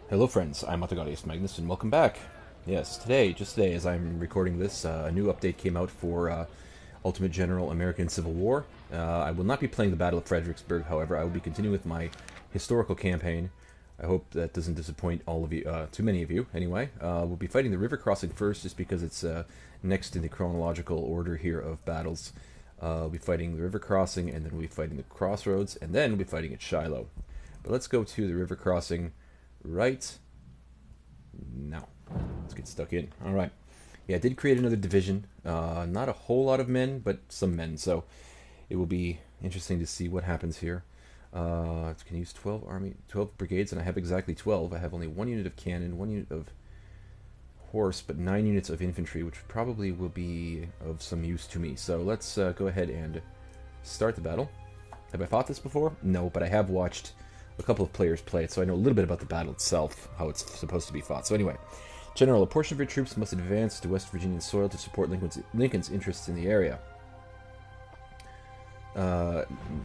Hello friends, I'm Matagarius Magnus and welcome back. Yes, just today, as I'm recording this, a new update came out for Ultimate General American Civil War. I will not be playing the Battle of Fredericksburg, however, I will be continuing with my historical campaign. I hope that doesn't disappoint all of you, too many of you, anyway. We'll be fighting the river crossing first, just because it's next in the chronological order here of battles. We'll be fighting the river crossing, and then we'll be fighting the crossroads, and then we'll be fighting at Shiloh. But let's go to the river crossing right now. Let's get stuck in. All right. Yeah, I did create another division. Not a whole lot of men, but some men. So it will be interesting to see what happens here. Can use 12 brigades, and I have exactly 12. I have only 1 unit of cannon, 1 unit of horse, but 9 units of infantry, which probably will be of some use to me. So let's go ahead and start the battle. Have I fought this before? No, but I have watched a couple of players play it, so I know a little bit about the battle itself, how it's supposed to be fought. So anyway, General, a portion of your troops must advance to West Virginian soil to support Lincoln's interests in the area.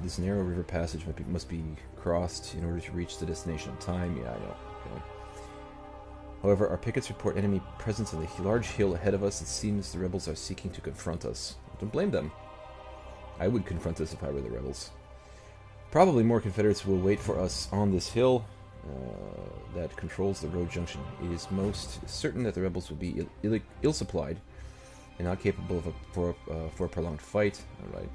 This narrow river passage must be crossed in order to reach the destination on time. Yeah, I know. Okay. However, our pickets report enemy presence on the large hill ahead of us. It seems the rebels are seeking to confront us. Don't blame them. I would confront us if I were the rebels. Probably more Confederates will wait for us on this hill that controls the road junction. It is most certain that the rebels will be ill-supplied and not capable for a prolonged fight. All right.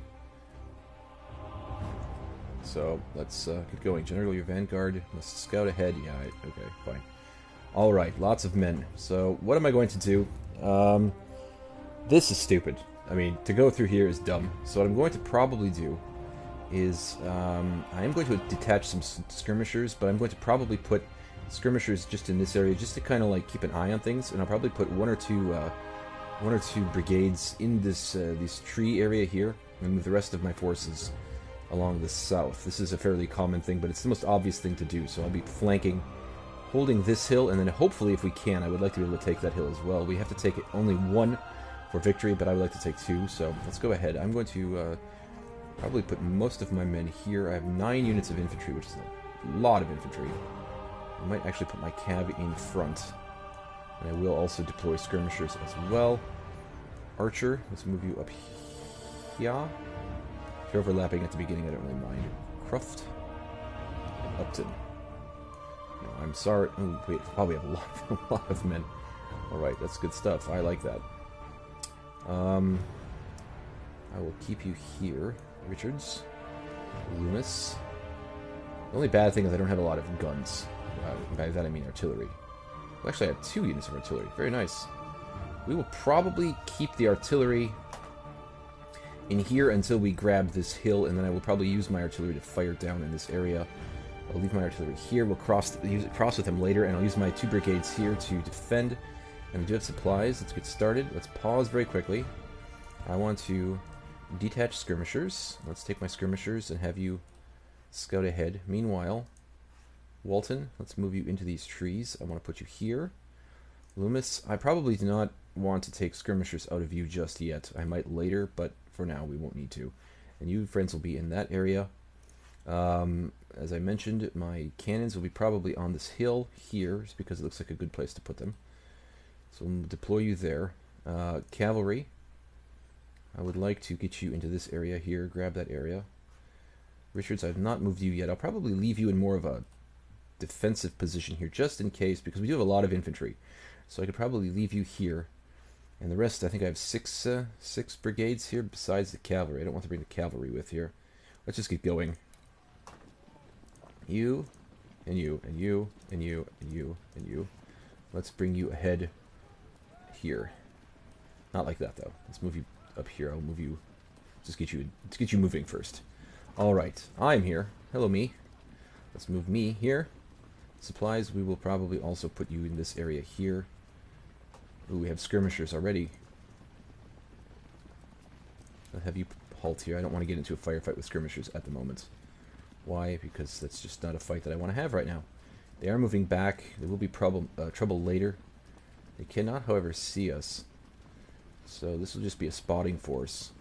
So let's get going. General, your vanguard must scout ahead. Yeah, okay, fine. All right, lots of men. So what am I going to do? This is stupid. I mean, to go through here is dumb. So what I'm going to probably do is I am going to detach some skirmishers, but I'm going to probably put skirmishers just in this area, just to kind of like keep an eye on things. And I'll probably put one or two brigades in this tree area here, and move the rest of my forces along the south. This is a fairly common thing, but it's the most obvious thing to do. So I'll be flanking, holding this hill, and then hopefully, if we can, I would like to be able to take that hill as well. We have to take only one for victory, but I would like to take two. So let's go ahead. I'm going to probably put most of my men here. I have 9 units of infantry, which is a lot of infantry. I might actually put my cav in front. And I will also deploy skirmishers as well. Archer, let's move you up here. If you're overlapping at the beginning, I don't really mind. Cruft and Upton. No, I'm sorry. Oh, wait, probably have a lot of men. Alright, that's good stuff. I like that. I will keep you here. Richards, Loomis. The only bad thing is I don't have a lot of guns. By that I mean artillery. Well, actually, I have 2 units of artillery. Very nice. We will probably keep the artillery in here until we grab this hill, and then I will probably use my artillery to fire down in this area. I'll leave my artillery here. We'll cross with them later, and I'll use my 2 brigades here to defend. And we do have supplies. Let's get started. Let's pause very quickly. I want to detach skirmishers. Let's take my skirmishers and have you scout ahead. Meanwhile, Walton, let's move you into these trees. I want to put you here. Loomis, I probably do not want to take skirmishers out of view just yet. I might later, but for now we won't need to. And you, friends, will be in that area. As I mentioned, my cannons will be probably on this hill here, just because it looks like a good place to put them. So we'll deploy you there. Cavalry, I would like to get you into this area here. Grab that area. Richards, I've not moved you yet. I'll probably leave you in more of a defensive position here, just in case, because we do have a lot of infantry. So I could probably leave you here. And the rest, I think I have six brigades here besides the cavalry. I don't want to bring the cavalry with here. Let's just get going. You, and you, and you, and you, and you, and you. Let's bring you ahead here. Not like that, though. Let's move you up here. I'll move you. Just get you moving first. All right, I'm here. Hello, me. Let's move me here. Supplies. We will probably also put you in this area here. Ooh, we have skirmishers already. I'll have you halt here. I don't want to get into a firefight with skirmishers at the moment. Why? Because that's just not a fight that I want to have right now. They are moving back. There will be trouble later. They cannot, however, see us. So this will just be a spotting force.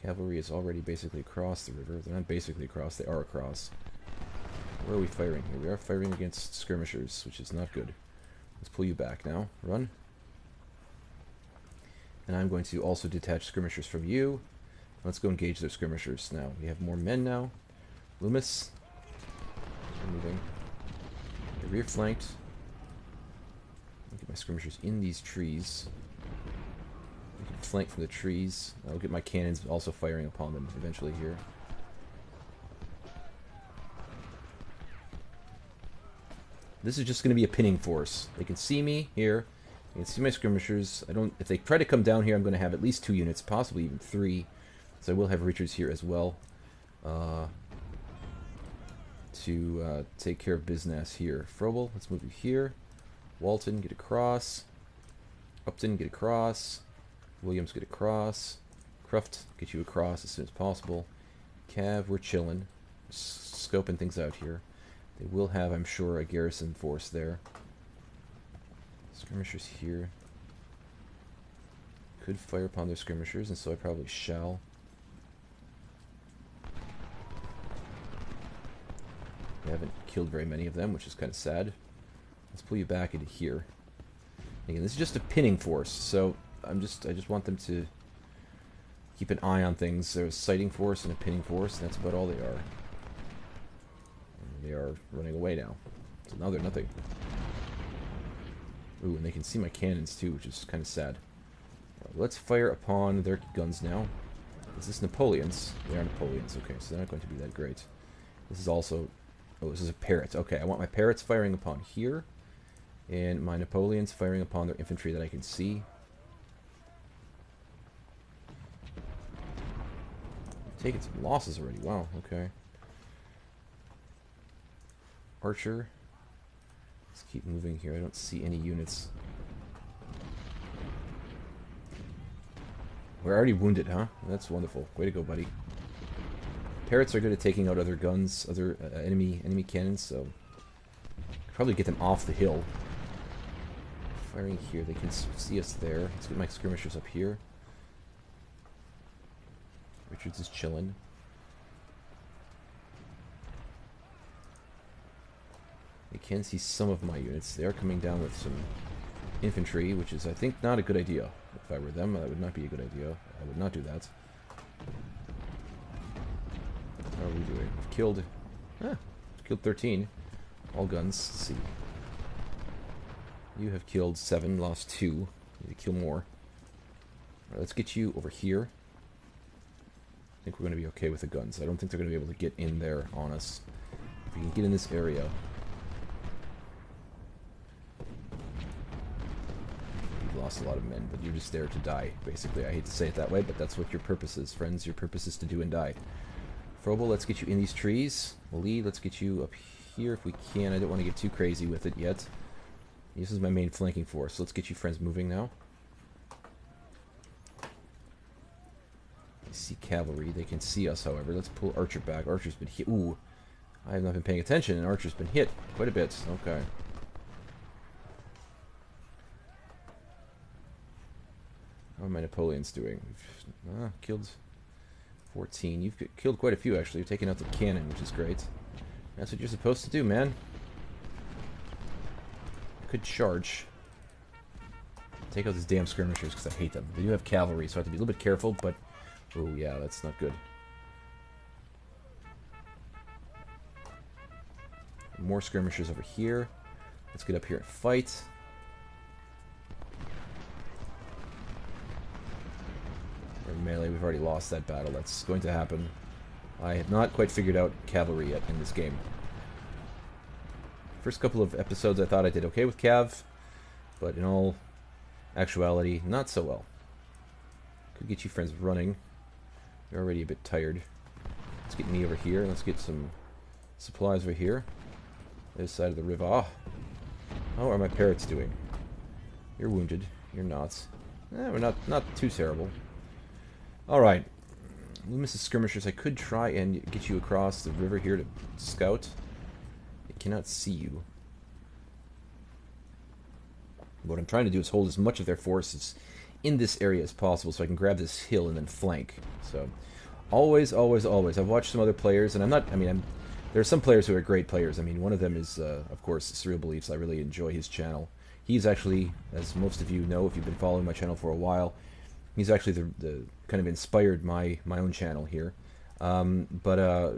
Cavalry is already basically across the river. They're not basically across, they are across. Where are we firing here? We are firing against skirmishers, which is not good. Let's pull you back now. Run. And I'm going to also detach skirmishers from you. Let's go engage their skirmishers now. We have more men now. Loomis. We're moving. They're rear flanked. I'll get my skirmishers in these trees. We can flank from the trees. I'll get my cannons also firing upon them eventually here. This is just going to be a pinning force. They can see me here. They can see my skirmishers. If they try to come down here, I'm going to have at least 2 units, possibly even 3. So I will have Richards here as well to take care of business here. Frobel, let's move you here. Walton, get across. Upton, get across. Williams, get across. Cruft, get you across as soon as possible. Cav, we're chilling. Scoping things out here. They will have, I'm sure, a garrison force there. Skirmishers here. Could fire upon their skirmishers, and so I probably shall. I haven't killed very many of them, which is kind of sad. Let's pull you back into here. Again, this is just a pinning force, so I just want them to keep an eye on things. There's a sighting force and a pinning force, and that's about all they are. They are running away now. So now they're nothing. Ooh, and they can see my cannons too, which is kind of sad. Right, let's fire upon their guns now. Is this Napoleons? They are Napoleons. Okay, so they're not going to be that great. This is also... Oh, this is a parrot. Okay, I want my parrots firing upon here. And my Napoleons firing upon their infantry that I can see. I've taken some losses already. Wow, okay. Archer. Let's keep moving here. I don't see any units. We're already wounded, huh? That's wonderful. Way to go, buddy. Parrots are good at taking out other guns, other enemy cannons, so probably get them off the hill. Firing here, they can see us there. Let's get my skirmishers up here. Richards is chilling. They can see some of my units. They are coming down with some infantry, which is, I think, not a good idea. If I were them, that would not be a good idea. I would not do that. How are we doing? We've killed... killed 13. All guns. Let's see. You have killed 7, lost 2. Need to kill more. Alright, let's get you over here. I think we're going to be okay with the guns. I don't think they're going to be able to get in there on us. If we can get in this area... You've lost a lot of men, but you're just there to die, basically. I hate to say it that way, but that's what your purpose is, friends. Your purpose is to do and die. Frobel, let's get you in these trees. Lee, let's get you up here if we can. I don't want to get too crazy with it yet. This is my main flanking force. So let's get you friends moving now. I see cavalry. They can see us, however. Let's pull Archer back. Archer's been hit. Ooh. I have not been paying attention, and Archer's been hit quite a bit. Okay. How are my Napoleons doing? We've killed 14. You've killed quite a few, actually. You've taken out the cannon, which is great. That's what you're supposed to do, man. Could charge. Take out these damn skirmishers, because I hate them. They do have cavalry, so I have to be a little bit careful, but... Oh, yeah, that's not good. More skirmishers over here. Let's get up here and fight. We're in melee. We've already lost that battle. That's going to happen. I have not quite figured out cavalry yet in this game. First couple of episodes I thought I did okay with Cav, but in all actuality, not so well. Could get you friends running. You're already a bit tired. Let's get me over here. Let's get some supplies over here. This side of the river. Ah. How are my parrots doing? You're wounded. You're not. We're not too terrible. Alright. Loomis's skirmishers, I could try and get you across the river here to scout. They cannot see you. What I'm trying to do is hold as much of their forces in this area as possible so I can grab this hill and then flank. So, always, always, always. I've watched some other players, and they're There are some players who are great players. I mean, one of them is, of course, Surreal Beliefs. I really enjoy his channel. He's actually, as most of you know, if you've been following my channel for a while, he's actually the kind of inspired my own channel here. But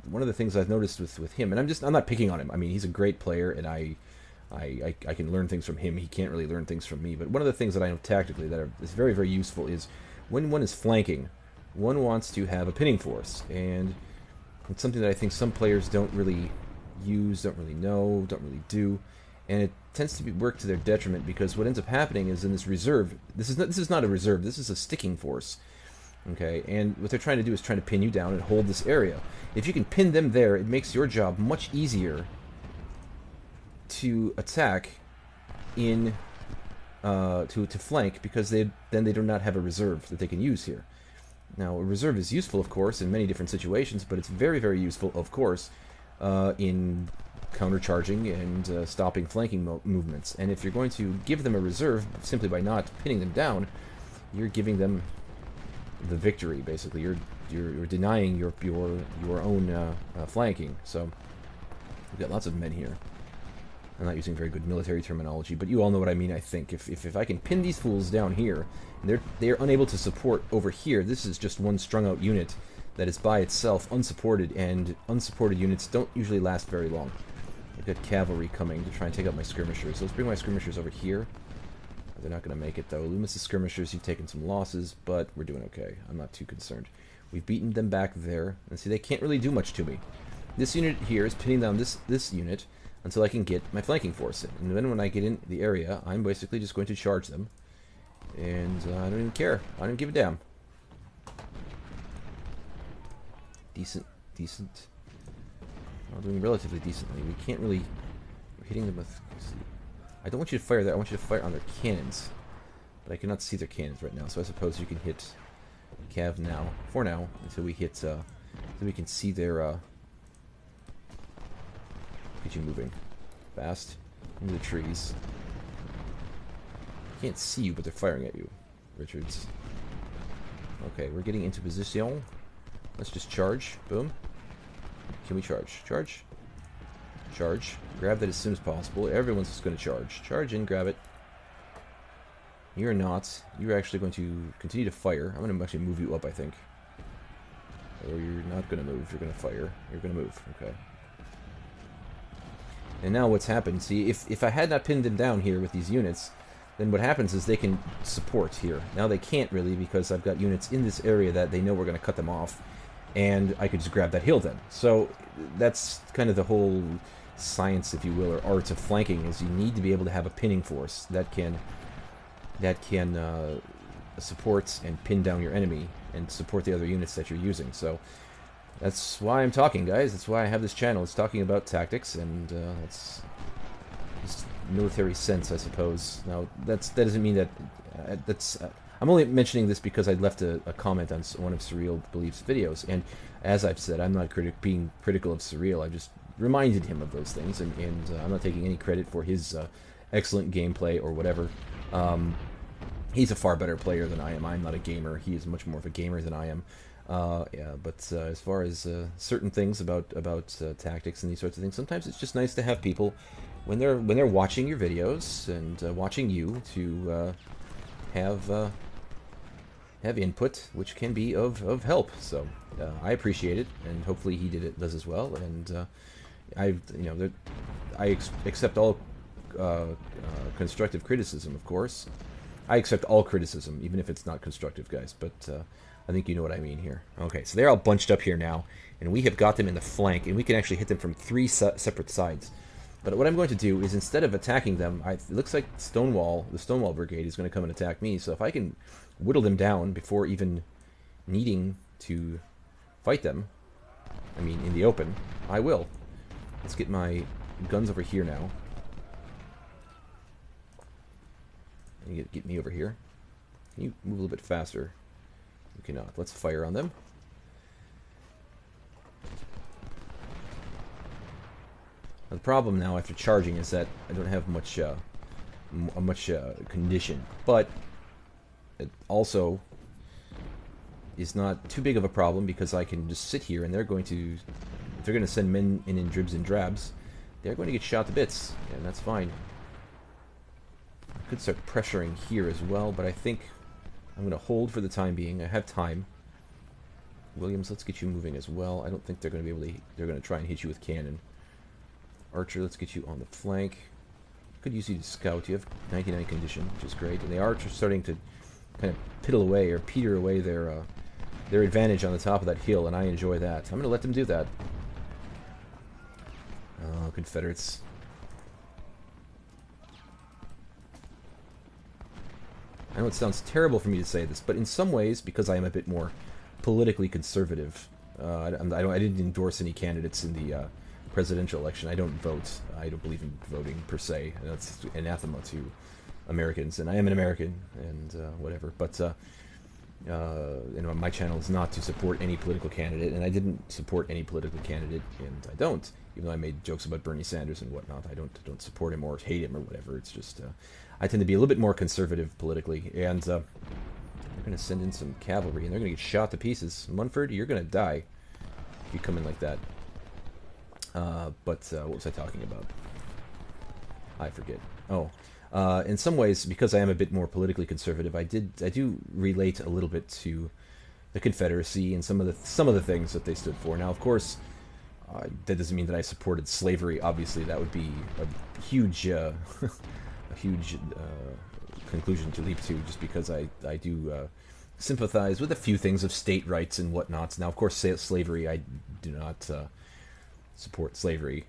one of the things I've noticed with him, and I'm not picking on him. I mean, he's a great player, and I can learn things from him. He can't really learn things from me. But one of the things that I know tactically that is very, very useful is when one is flanking, one wants to have a pinning force. And it's something that I think some players don't really use, don't really know, don't really do. And it tends to work to their detriment, because what ends up happening is in this reserve, this is not a reserve, this is a sticking force. Okay, and what they're trying to do is trying to pin you down and hold this area. If you can pin them there, it makes your job much easier to attack in to flank, because then they do not have a reserve that they can use here. Now, a reserve is useful, of course, in many different situations, but it's very, very useful, of course, in countercharging and stopping flanking movements. And if you're going to give them a reserve simply by not pinning them down, you're giving them the victory. Basically, you're denying your own flanking. So we've got lots of men here. I'm not using very good military terminology, but you all know what I mean. I think if I can pin these fools down here, and they're unable to support over here, this is just one strung out unit that is by itself unsupported, and unsupported units don't usually last very long. I've got cavalry coming to try and take out my skirmishers. So let's bring my skirmishers over here. They're not going to make it, though. Loomis' skirmishers, you've taken some losses, but we're doing okay. I'm not too concerned. We've beaten them back there, and see, they can't really do much to me. This unit here is pinning down this unit until I can get my flanking force in. And then when I get in the area, I'm basically just going to charge them. And I don't even care. I don't give a damn. Decent. Well, doing relatively decently. We can't really... We're hitting them with... I don't want you to fire there. I want you to fire on their cannons. But I cannot see their cannons right now, so I suppose you can hit Cav now. For now, until we hit... until we can see their... Get you moving. Fast. Into the trees. Can't see you, but they're firing at you, Richards. Okay, we're getting into position. Let's just charge. Boom. Can we charge? Charge. Charge. Grab that as soon as possible. Everyone's just going to charge. Charge in, grab it. You're not. You're actually going to continue to fire. I'm going to actually move you up, I think. Or you're not going to move. You're going to fire. You're going to move. Okay. And now what's happened, see, if I had not pinned them down here with these units, then what happens is they can support here. Now they can't really, because I've got units in this area that they know we're going to cut them off. And I could just grab that hill then. So that's kind of the whole science, if you will, or art of flanking, is you need to be able to have a pinning force that can support and pin down your enemy and support the other units that you're using. So that's why I'm talking, guys. That's why I have this channel. It's talking about tactics, and that's just military sense, I suppose. Now that doesn't mean that I'm only mentioning this because I left a comment on one of Surreal Belief's videos, and as I've said, I'm not being critical of Surreal. I just reminded him of those things, and I'm not taking any credit for his excellent gameplay or whatever. He's a far better player than I am. I'm not a gamer. He is much more of a gamer than I am. Yeah, but as far as certain things about tactics and these sorts of things, sometimes it's just nice to have people when they're watching your videos and watching you to have input, which can be of help. So I appreciate it, and hopefully he does as well. And I accept all constructive criticism, of course. I accept all criticism, even if it's not constructive, guys. But I think you know what I mean here. Okay, so they're all bunched up here now, and we have got them in the flank, and we can actually hit them from 3 separate sides. But what I'm going to do is, instead of attacking them, it looks like the Stonewall Brigade is going to come and attack me. So if I can whittle them down before even needing to fight them, I mean, in the open, I will. Let's get my guns over here now. And get me over here. Can you move a little bit faster? You cannot. Let's fire on them. The problem now after charging is that I don't have much condition, but it also is not too big of a problem because I can just sit here and they're going to if they're going to send men in dribs and drabs, they're going to get shot to bits, and that's fine. I could start pressuring here as well, but I think I'm going to hold for the time being. I have time. Williams, let's get you moving as well. I don't think they're going to be able to... They're going to try and hit you with cannon. Archer, let's get you on the flank. Could use you to scout. You have 99 condition, which is great. And they are starting to kind of piddle away or peter away their advantage on the top of that hill, and I enjoy that. I'm going to let them do that. Oh, Confederates. I know it sounds terrible for me to say this, but in some ways, because I am a bit more politically conservative, I didn't endorse any candidates in the presidential election. I don't vote. I don't believe in voting per se. That's anathema to Americans, and I am an American, and whatever. But you know, my channel is not to support any political candidate, and I didn't support any political candidate, and I don't. Even though I made jokes about Bernie Sanders and whatnot, I don't support him or hate him or whatever. It's just I tend to be a little bit more conservative politically, and they're going to send in some cavalry, and they're going to get shot to pieces. Munford, you're going to die if you come in like that. But what was I talking about? I forget. Oh, in some ways, because I am a bit more politically conservative, I do relate a little bit to the Confederacy and some of the things that they stood for. Now, of course, that doesn't mean that I supported slavery. Obviously, that would be a huge a huge conclusion to leap to, just because I do sympathize with a few things of state rights and whatnot. Now, of course, slavery, I do not support slavery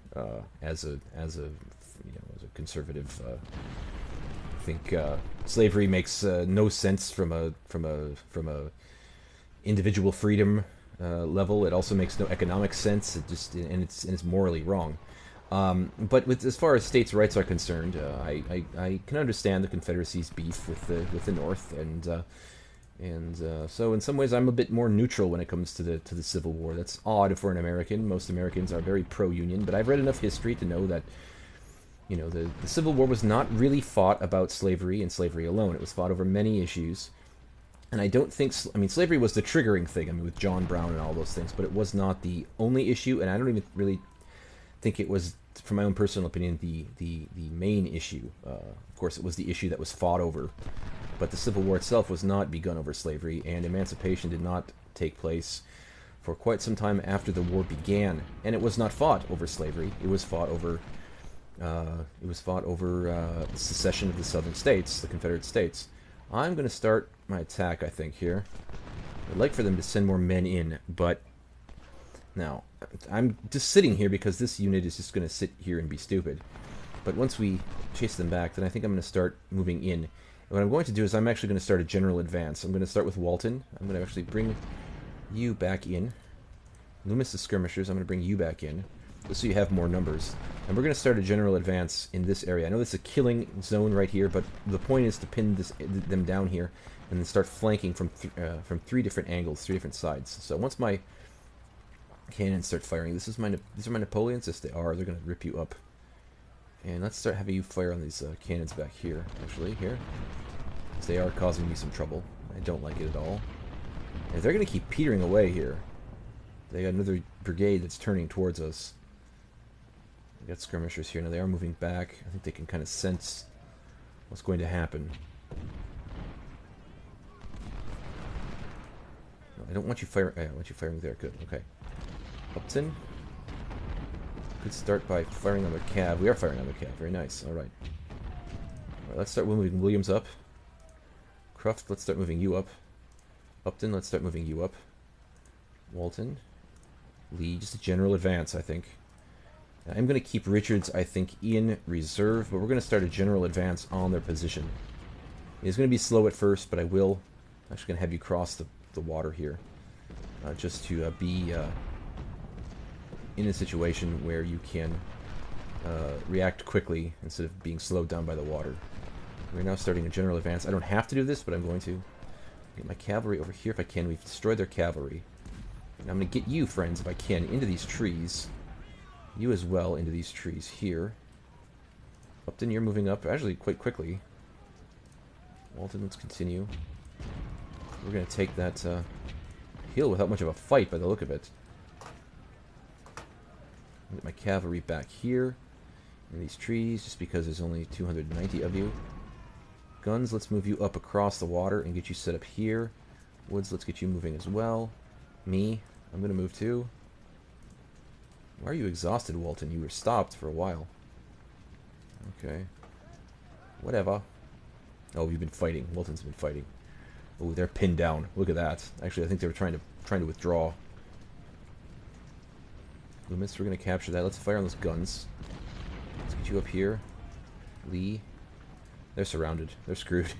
as a conservative. I think slavery makes no sense from a individual freedom level. It also makes no economic sense. It's morally wrong. But as far as states' rights are concerned, I can understand the Confederacy's beef with the North, and so in some ways I'm a bit more neutral when it comes to the Civil War. That's odd for an American. Most Americans are very pro-Union, but I've read enough history to know that, you know, the Civil War was not really fought about slavery and slavery alone. It was fought over many issues. And I don't think... I mean, slavery was the triggering thing, I mean, with John Brown and all those things, but it was not the only issue, and I don't even really think it was, from my own personal opinion, the main issue. Of course, it was the issue that was fought over. But the Civil War itself was not begun over slavery, and emancipation did not take place for quite some time after the war began. And it was not fought over slavery. It was fought over... the secession of the southern states, the Confederate States. I'm going to start my attack, I think, here. I'd like for them to send more men in, but... Now, I'm just sitting here because this unit is just going to sit here and be stupid. But once we chase them back, then I think I'm going to start moving in. And what I'm going to do is I'm actually going to start a general advance. I'm going to start with Walton. I'm going to actually bring you back in. Loomis the skirmishers, I'm going to bring you back in, just so you have more numbers. And we're going to start a general advance in this area. I know this is a killing zone right here, but the point is to pin them down here and then start flanking from three different angles, three different sides. So once my cannons start firing, these are my Napoleons. Yes, they are. They're going to rip you up. And let's start having you fire on these cannons back here, actually, here. Because they are causing me some trouble. I don't like it at all. And if they're going to keep petering away here, they got another brigade that's turning towards us. We got skirmishers here. Now they are moving back. I think they can kind of sense what's going to happen. No, I don't want you firing. I want you firing there. Good. Okay. Upton. Could start by firing on their cav. We are firing on their cav. Very nice. All right. All right. Let's start moving Williams up. Cruft. Let's start moving you up. Upton. Let's start moving you up. Walton. Lee. Just a general advance, I think. I'm going to keep Richards, I think, in reserve, but we're going to start a general advance on their position. It's going to be slow at first, but I'm actually going to have you cross the water here, just to be in a situation where you can react quickly instead of being slowed down by the water. We're now starting a general advance. I don't have to do this, but I'm going to get my cavalry over here if I can. We've destroyed their cavalry. And I'm going to get you, friends, if I can, into these trees. You as well into these trees here. Upton, you're moving up actually quite quickly. Walton, let's continue. We're going to take that hill without much of a fight by the look of it. Get my cavalry back here in these trees, just because there's only 290 of you. Guns, let's move you up across the water and get you set up here. Woods, let's get you moving as well. Me, I'm going to move too. Why are you exhausted, Walton? You were stopped for a while. Okay. Whatever. Oh, you've been fighting. Walton's been fighting. Oh, they're pinned down. Look at that. Actually, I think they were trying to withdraw. Loomis, we're going to capture that. Let's fire on those guns. Let's get you up here. Lee. They're surrounded. They're screwed.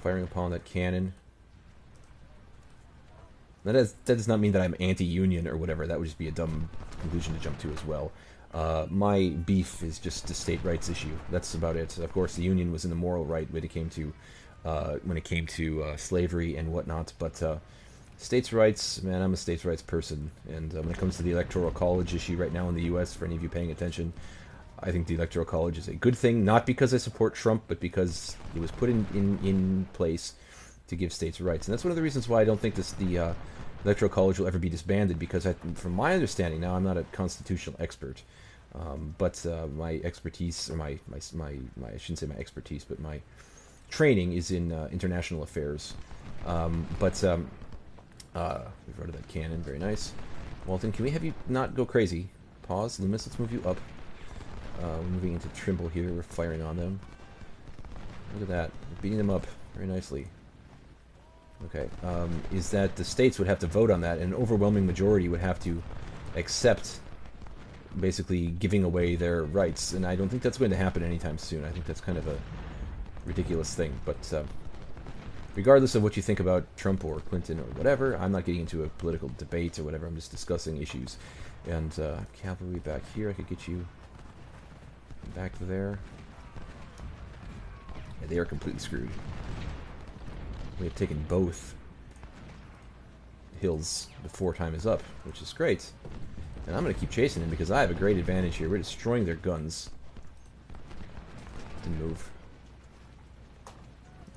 Firing upon that cannon. That does not mean that I'm anti-union or whatever. That would just be a dumb conclusion to jump to as well. My beef is just a state rights issue. That's about it. Of course, the Union was in the moral right when it came to slavery and whatnot. But states' rights, man, I'm a states' rights person. And when it comes to the Electoral College issue right now in the U.S., for any of you paying attention, I think the Electoral College is a good thing. Not because I support Trump, but because it was put in place to give states' rights. And that's one of the reasons why I don't think the Electoral College will ever be disbanded, because from my understanding, now I'm not a constitutional expert, but my expertise, or my I shouldn't say my expertise, but my training is in international affairs. We've rid of that cannon, very nice. Walton, can we have you not go crazy? Pause. Loomis, let's move you up. We're moving into Trimble here, we're firing on them. Look at that, we're beating them up very nicely. Okay, is that the states would have to vote on that, and an overwhelming majority would have to accept basically giving away their rights, and I don't think that's going to happen anytime soon. I think that's kind of a ridiculous thing, but regardless of what you think about Trump or Clinton or whatever, I'm not getting into a political debate or whatever, I'm just discussing issues. And cavalry back here, I could get you back there. Yeah, they are completely screwed. We have taken both hills before time is up, which is great. And I'm going to keep chasing them because I have a great advantage here. We're destroying their guns. Didn't move.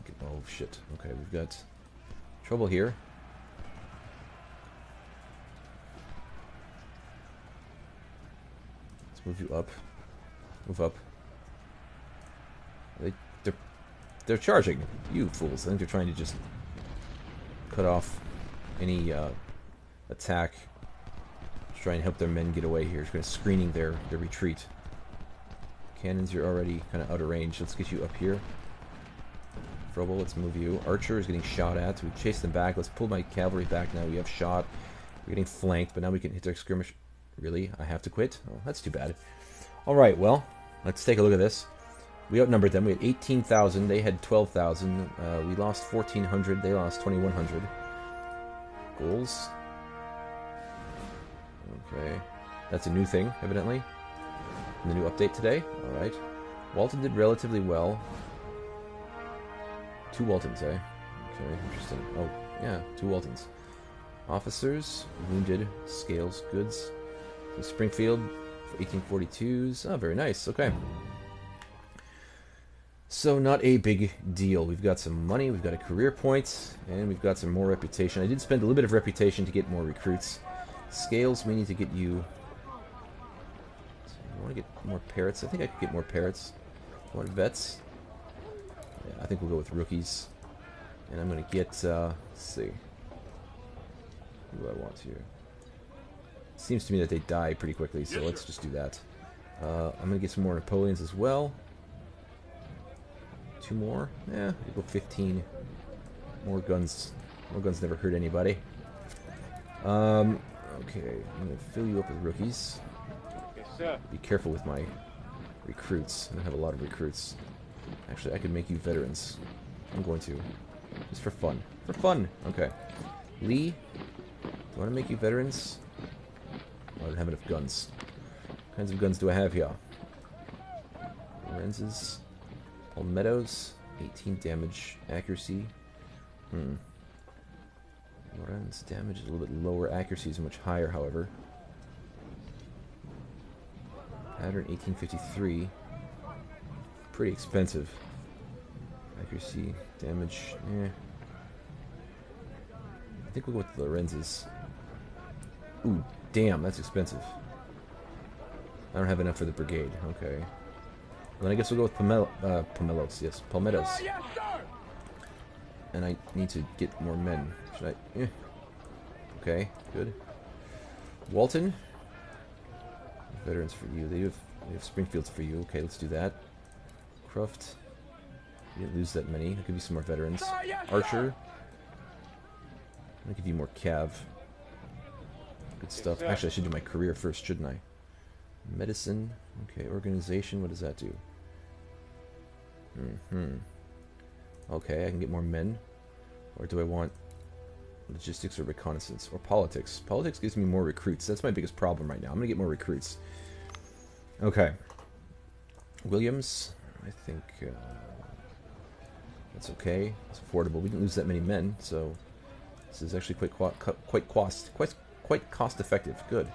Okay. Oh, shit. Okay, we've got trouble here. Let's move you up. Move up. They're charging. You fools. I think they're trying to just cut off any attack. Just try and help their men get away here. Just kind of screening their retreat. Cannons, you're already kind of out of range. Let's get you up here. Frobel, let's move you. Archer is getting shot at. So we chase them back. Let's pull my cavalry back now. We have shot. We're getting flanked, but now we can hit their skirmish. Really? I have to quit? Oh, that's too bad. Alright, well, let's take a look at this. We outnumbered them. We had 18,000. They had 12,000. We lost 1,400. They lost 2,100. Goals. Okay. That's a new thing, evidently. In the new update today. Alright. Walton did relatively well. 2 Waltons, eh? Okay, interesting. Oh, yeah, 2 Waltons. Officers. Wounded. Scales. Goods. So Springfield. 1842s. Oh, very nice. Okay. So, not a big deal. We've got some money, we've got a career point, and we've got some more reputation. I did spend a little bit of reputation to get more recruits. Scales, we need to get you... I want to get more parrots. I think I could get more parrots. I want vets. Yeah, I think we'll go with rookies. And I'm going to get... let's see. Who do I want here? It seems to me that they die pretty quickly, so let's just do that. I'm going to get some more Napoleons as well. 2 more? Yeah, we'll go 15. More guns. More guns never hurt anybody. Okay, I'm going to fill you up with rookies. Be careful with my recruits. I don't have a lot of recruits. Actually, I could make you veterans. I'm going to. Just for fun. For fun! Okay. Lee, do I want to make you veterans? Oh, I don't have enough guns. What kinds of guns do I have here? Lorenz's. Palmettos, 18 damage, accuracy. Lorenz damage is a little bit lower, accuracy is much higher, however. Pattern 1853. Pretty expensive. Accuracy, damage, I think we'll go with the Lorenz's. Ooh, damn, that's expensive. I don't have enough for the brigade. Okay. Well, then I guess we'll go with Pomelos. Yes, Palmettos. And I need to get more men. Should I? Okay, good. Walton. Veterans for you. They have Springfields for you. Okay, let's do that. Cruft. You didn't lose that many. I'll give you some more veterans. Archer. I'll give you more cav. Good stuff. Actually, I should do my career first, shouldn't I? Medicine. Okay, organization. What does that do? Okay, I can get more men. Or do I want logistics or reconnaissance? Or politics? Politics gives me more recruits. That's my biggest problem right now. I'm going to get more recruits. Okay. Williams. I think that's okay. It's affordable. We didn't lose that many men, so this is actually quite cost effective. Good.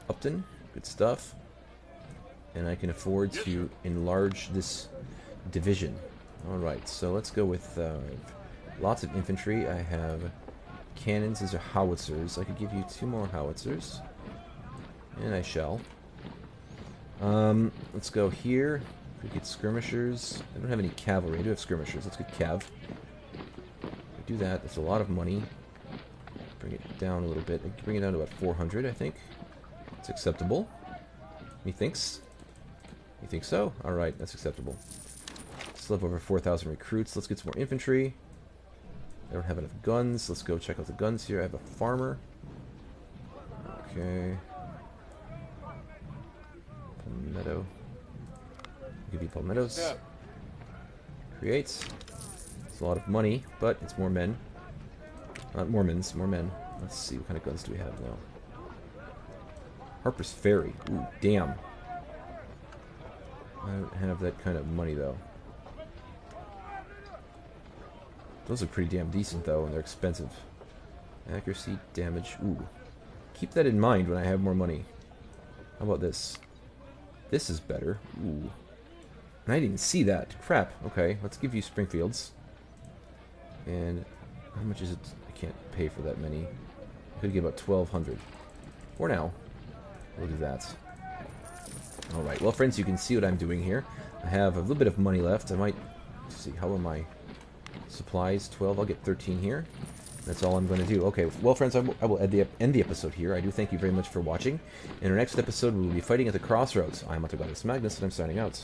Upton. Good stuff. And I can afford to enlarge this division. Alright, so let's go with lots of infantry. I have cannons. These are howitzers. I could give you 2 more howitzers. And I shall. Let's go here. We get skirmishers. I don't have any cavalry. I do have skirmishers. Let's get cav. We do that. That's a lot of money. Bring it down a little bit. Bring it down to about 400, I think. It's acceptable. Methinks. You think so? Alright, that's acceptable. Still have over 4,000 recruits. Let's get some more infantry. I don't have enough guns. Let's go check out the guns here. I have a farmer. Okay. Palmetto. Give you palmettos. Yeah. Creates. It's a lot of money, but it's more men. Not Mormons, more men. Let's see, what kind of guns do we have now? Harper's Ferry. Ooh, damn. I don't have that kind of money, though. Those are pretty damn decent, though, and they're expensive. Accuracy, damage. Ooh. Keep that in mind when I have more money. How about this? This is better. Ooh. And I didn't see that. Crap. Okay, let's give you Springfields. And how much is it? I can't pay for that many. I could get about 1,200. For now. We'll do that. Alright, well friends, you can see what I'm doing here. I have a little bit of money left. I might... Let's see, how are my supplies? 12. I'll get 13 here. That's all I'm going to do. Okay, well friends, I will end the episode here. I do thank you very much for watching. In our next episode, we will be fighting at the crossroads. I'm Autogatus Magnus, and I'm signing out.